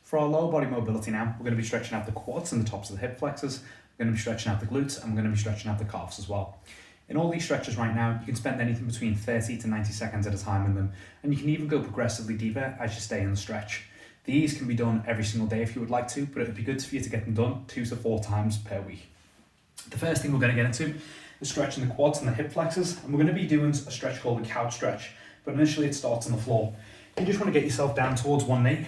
For our lower body mobility now, we're going to be stretching out the quads and the tops of the hip flexors. We're going to be stretching out the glutes, and we're going to be stretching out the calves as well. In all these stretches right now, you can spend anything between 30 to 90 seconds at a time in them, and you can even go progressively deeper as you stay in the stretch. These can be done every single day if you would like to, but it would be good for you to get them done 2 to 4 times per week. The first thing we're going to get into is stretching the quads and the hip flexors, and we're going to be doing a stretch called the couch stretch, but initially it starts on the floor. You just want to get yourself down towards one knee,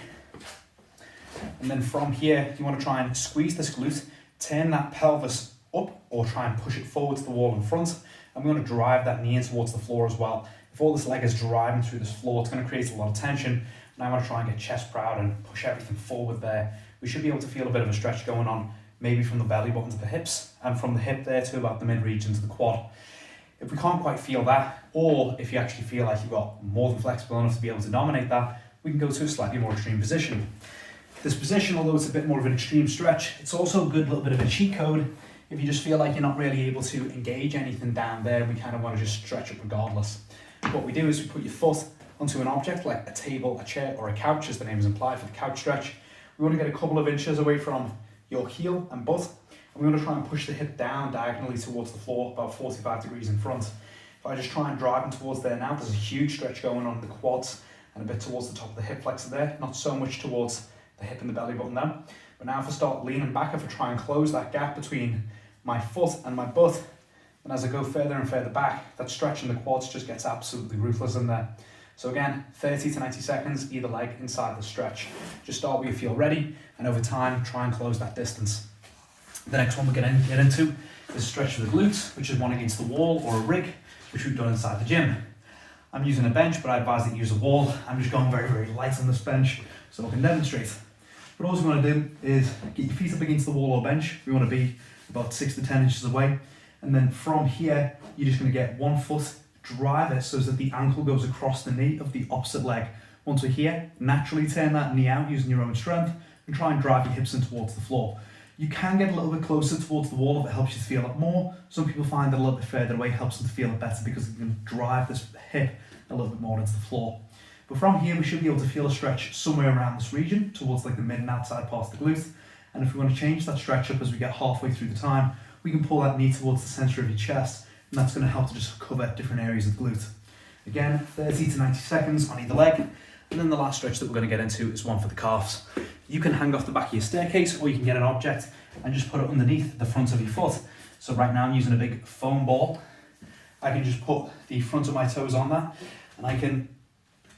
and then from here you want to try and squeeze this glute, turn that pelvis up or try and push it forward to the wall in front, and we want to drive that knee in towards the floor as well. If all this leg is driving through this floor, it's going to create a lot of tension, and I want to try and get chest proud and push everything forward there. We should be able to feel a bit of a stretch going on, maybe from the belly button to the hips, and from the hip there to about the mid region to the quad. If we can't quite feel that, or if you actually feel like you've got more than flexible enough to be able to dominate that, we can go to a slightly more extreme position. This position, although it's a bit more of an extreme stretch, it's also a good little bit of a cheat code. If you just feel like you're not really able to engage anything down there, we kind of want to just stretch it regardless. What we do is we put your foot onto an object like a table, a chair, or a couch, as the name is implied for the couch stretch. We want to get a couple of inches away from your heel and butt, and we want to try and push the hip down diagonally towards the floor, about 45 degrees in front. If I just try and drive them towards there now, there's a huge stretch going on in the quads and a bit towards the top of the hip flexor there, not so much towards the hip and the belly button then. But now if I start leaning back, if I try and close that gap between my foot and my butt, and as I go further and further back, that stretch in the quads just gets absolutely ruthless in there. So again, 30 to 90 seconds, either leg inside the stretch. Just start where you feel ready, and over time, try and close that distance. The next one we're going to get into is stretch of the glutes, which is one against the wall or a rig, which we've done inside the gym. I'm using a bench, but I advise that you use a wall. I'm just going very, very light on this bench so I can demonstrate. But all you want to do is get your feet up against the wall or bench. We want to be about 6 to 10 inches away. And then from here, you're just going to get one foot, drive it so that the ankle goes across the knee of the opposite leg. Once we're here, naturally turn that knee out using your own strength and try and drive your hips in towards the floor. You can get a little bit closer towards the wall if it helps you to feel it more. Some people find that a little bit further away helps them to feel it better because you can drive this hip a little bit more into the floor. But from here, we should be able to feel a stretch somewhere around this region towards like the mid and outside part of the glute. And if we want to change that stretch up as we get halfway through the time, we can pull that knee towards the center of your chest, and that's going to help to just cover different areas of the glute. Again, 30 to 90 seconds on either leg. And then the last stretch that we're going to get into is one for the calves. You can hang off the back of your staircase, or you can get an object and just put it underneath the front of your foot. So right now I'm using a big foam ball. I can just put the front of my toes on that, and I can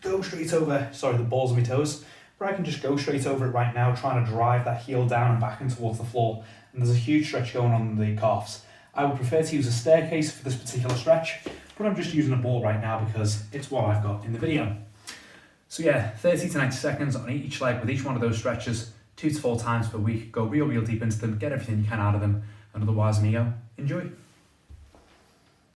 go straight over, the balls of my toes, but I can just go straight over it right now, trying to drive that heel down and back in towards the floor. And there's a huge stretch going on in the calves. I would prefer to use a staircase for this particular stretch, but I'm just using a ball right now because it's what I've got in the video. So yeah, 30 to 90 seconds on each leg with each one of those stretches, 2 to 4 times per week. Go real deep into them, get everything you can out of them, and otherwise, amigo, enjoy.